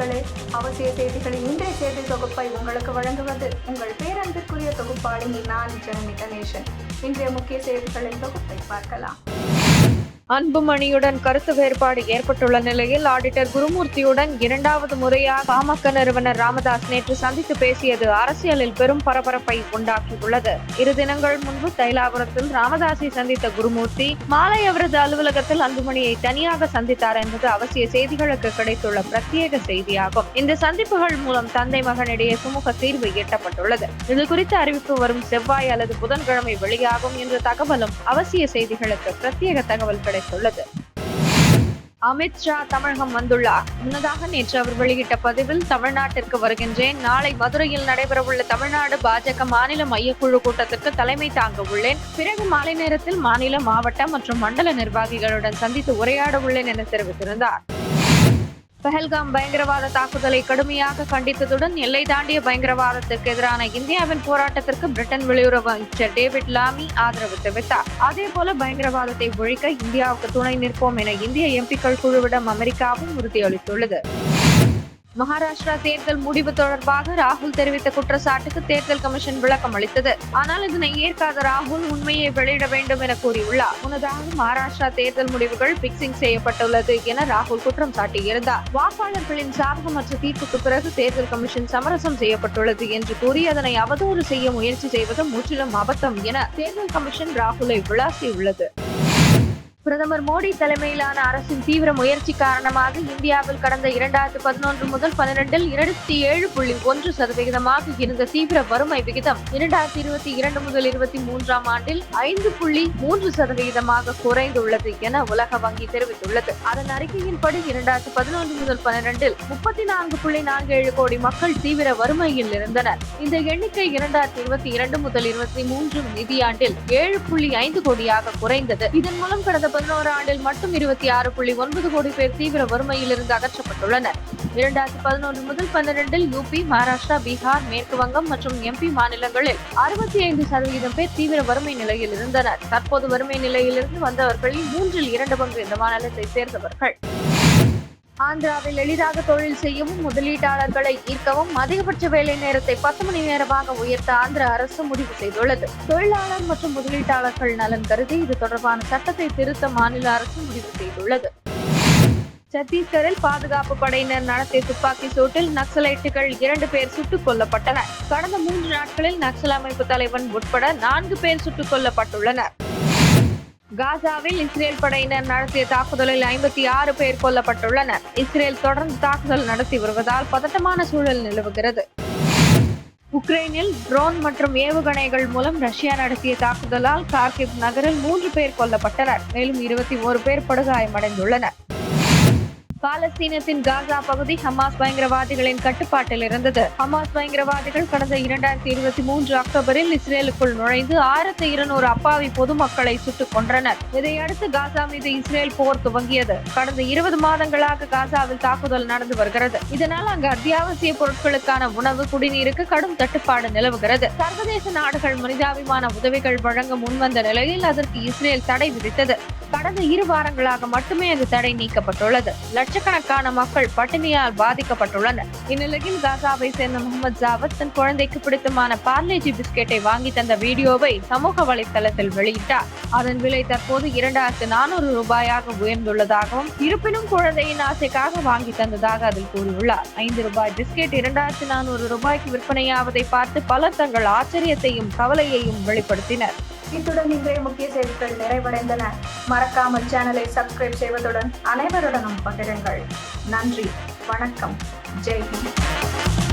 நேயர்களே, அவசிய செய்திகளின் இன்றைய செய்தி தொகுப்பை உங்களுக்கு வழங்குவது உங்கள் பேரன்பிற்குரிய தொகுப்பாளினி நான் ஜனனி கணேசன். இன்றைய முக்கிய செய்திகளின் தொகுப்பை பார்க்கலாம். அன்புமணியுடன் கருத்து வேறுபாடு ஏற்பட்டுள்ள நிலையில் ஆடிட்டர் குருமூர்த்தியுடன் இரண்டாவது முறையாக பாமக நிறுவனர் ராமதாஸ் நேற்று சந்தித்து பேசியது அரசியலில் பெரும் பரபரப்பை உண்டாக்கியுள்ளது. 2 தினங்கள் முன்பு தைலாபுரத்தில் ராமதாஸை சந்தித்த குருமூர்த்தி மாலை அவரது அலுவலகத்தில் அன்புமணியை தனியாக சந்தித்தார் என்பது அவசிய செய்திகளுக்கு கிடைத்துள்ள பிரத்யேக செய்தியாகும். இந்த சந்திப்புகள் மூலம் தந்தை மகனிடையே சுமூக தீர்வு எட்டப்பட்டுள்ளது. இது குறித்த அறிவிப்பு வரும் செவ்வாய் அல்லது புதன்கிழமை வெளியாகும் என்ற தகவலும் அவசிய செய்திகளுக்கு பிரத்யேக தகவல் கிடைத்துள்ளது. அமித் ஷா தமிழகம் வந்துள்ளார். முன்னதாக நேற்று அவர் வெளியிட்ட பதிவில் தமிழ்நாட்டிற்கு வருகின்றேன். நாளை மதுரையில் நடைபெறவுள்ள தமிழ்நாடு பாஜக மாநில மையக்குழு கூட்டத்திற்கு தலைமை தாங்க உள்ளேன். பிறகு மாலை நேரத்தில் மாநில, மாவட்ட மற்றும் மண்டல நிர்வாகிகளுடன் சந்தித்து உரையாட உள்ளேன் என தெரிவித்திருந்தார். பஹல்காம் பயங்கரவாத தாக்குதலை கடுமையாக கண்டித்ததுடன் எல்லை தாண்டிய பயங்கரவாதத்திற்கு எதிரான இந்தியாவின் போராட்டத்திற்கு பிரிட்டன் வெளியுறவு அமைச்சர் டேவிட் லாமி ஆதரவு தெரிவித்தார். அதேபோல பயங்கரவாதத்தை ஒழிக்க இந்தியாவுக்கு துணை நிற்போம் என இந்திய எம்பிக்கள் குழுவிடம் அமெரிக்காவும் உறுதியளித்துள்ளது. மகாராஷ்டிரா தேர்தல் முடிவு தொடர்பாக ராகுல் தெரிவித்த குற்றச்சாட்டுக்கு தேர்தல் கமிஷன் விளக்கம் அளித்தது. ஆனால் இதனை ஏற்காத ராகுல் உண்மையை வெளியிட வேண்டும் என கூறியுள்ளார். முன்னதாக மகாராஷ்டிரா தேர்தல் முடிவுகள் பிக்சிங் செய்யப்பட்டுள்ளது என ராகுல் குற்றம் சாட்டியிருந்தார். வாக்காளர்களின் சாதகமற்ற தீர்ப்புக்கு பிறகு தேர்தல் கமிஷன் சமரசம் செய்யப்பட்டுள்ளது என்று கூறி அதனை அவதூறு செய்ய முயற்சி செய்வது முற்றிலும் அபத்தம் என தேர்தல் கமிஷன் ராகுலை விளாசியுள்ளது. பிரதமர் மோடி தலைமையிலான அரசின் தீவிர முயற்சி காரணமாக இந்தியாவில் கடந்த 2011 முதல் 12இல் 27.1% இருந்த தீவிர வறுமை விகிதம் 2022 முதல் 23ஆம் ஆண்டில் 5.3% குறைந்துள்ளது என உலக வங்கி தெரிவித்துள்ளது. அதன் அறிக்கையின்படி 2011 முதல் 12இல் 34.47 கோடி மக்கள் தீவிர வறுமையில் இருந்தனர். இந்த எண்ணிக்கை 2022 முதல் 23 நிதியாண்டில் 7.5 கோடியாக குறைந்தது. இதன் மூலம் கடந்த 11 ஆண்டில் மட்டும் 26.9 கோடி பேர் தீவிர வறுமையில் இருந்து அகற்றப்பட்டுள்ளனர். 2011 முதல் 12இல் யூபி, மகாராஷ்டிரா, பீகார், மேற்கு வங்கம் மற்றும் எம்பி மாநிலங்களில் 65% பேர் தீவிர வறுமை நிலையில் இருந்தனர். தற்போது வறுமை நிலையிலிருந்து வந்தவர்களில் 2/3 பங்கு இந்த மாநிலத்தை சேர்ந்தவர்கள். ஆந்திராவில் எளிதாக தொழில் செய்யவும் முதலீட்டாளர்களை ஈர்க்கவும் அதிகபட்ச வேலை நேரத்தை 10 மணி நேரமாக உயர்த்த ஆந்திர அரசு முடிவு செய்துள்ளது. தொழிலாளர் மற்றும் முதலீட்டாளர்கள் நலன் கருதி இது தொடர்பான சட்டத்தை திருத்த மாநில அரசு முடிவு செய்துள்ளது. சத்தீஸ்கரில் பாதுகாப்பு படையினர் நடத்திய துப்பாக்கி சூட்டில் நக்சலைட்டுகள் 2 பேர் சுட்டுக் கொல்லப்பட்டனர். கடந்த 3 நாட்களில் நக்சல் அமைப்பு தலைவன் உட்பட 4 பேர் சுட்டுக் கொல்லப்பட்டுள்ளனர். காசாவில் இஸ்ரேல் படையினர் நடத்திய தாக்குதலில் 56 பேர் கொல்லப்பட்டுள்ளனர். இஸ்ரேல் தொடர்ந்து தாக்குதல் நடத்தி வருவதால் பதட்டமான சூழல் நிலவுகிறது. உக்ரைனில் ட்ரோன் மற்றும் ஏவுகணைகள் மூலம் ரஷ்யா நடத்திய தாக்குதலால் கார்கிவ் நகரில் 3 பேர் கொல்லப்பட்டனர். மேலும் 21 பேர் படுகாயமடைந்துள்ளனர். பாலஸ்தீனத்தின் காசா பகுதி ஹமாஸ் பயங்கரவாதிகளின் கட்டுப்பாட்டில் இருந்தது. ஹமாஸ் பயங்கரவாதிகள் கடந்த 2023 அக்டோபரில் இஸ்ரேலுக்குள் நுழைந்து 1200 அப்பாவி பொதுமக்களை சுட்டுக் கொன்றனர். இதையடுத்து காசா மீது இஸ்ரேல் போர் துவங்கியது. கடந்த 20 மாதங்களாக காசாவில் தாக்குதல் நடந்து வருகிறது. இதனால் அங்கு அத்தியாவசிய பொருட்களுக்கான உணவு, குடிநீருக்கு கடும் தட்டுப்பாடு நிலவுகிறது. சர்வதேச நாடுகள் மனிதாபிமான உதவிகள் வழங்க முன்வந்த நிலையில் அதற்கு இஸ்ரேல் தடை விதித்தது. கடந்த 2 வாரங்களாக மட்டுமே அந்த தடை நீக்கப்பட்டுள்ளது. லட்சக்கணக்கான மக்கள் பட்டினியால் பாதிக்கப்பட்டுள்ளனர். இந்நிலையில் காசாவை சேர்ந்த முகமது ஜாவத் தன் குழந்தைக்கு பிடித்தமான பார்லேஜி பிஸ்கெட்டை வாங்கி தந்த வீடியோவை சமூக வலைதளத்தில் வெளியிட்டார். அதன் விலை தற்போது 2400 ரூபாயாக உயர்ந்துள்ளதாகவும், இருப்பினும் குழந்தையின் ஆசைக்காக வாங்கி தந்ததாக அதில் கூறியுள்ளார். 5 ரூபாய் பிஸ்கெட் 2400 ரூபாய்க்கு விற்பனையாவதை பார்த்து பலர் தங்கள் ஆச்சரியத்தையும் கவலையையும் வெளிப்படுத்தினர். இத்துடன் இன்றைய முக்கிய செய்திகள் நிறைவடைந்தன. மறக்காமல் சேனலை சப்ஸ்கிரைப் செய்வதுடன் அனைவருடனும் பகிருங்கள். நன்றி, வணக்கம், ஜெய் ஹிந்த்.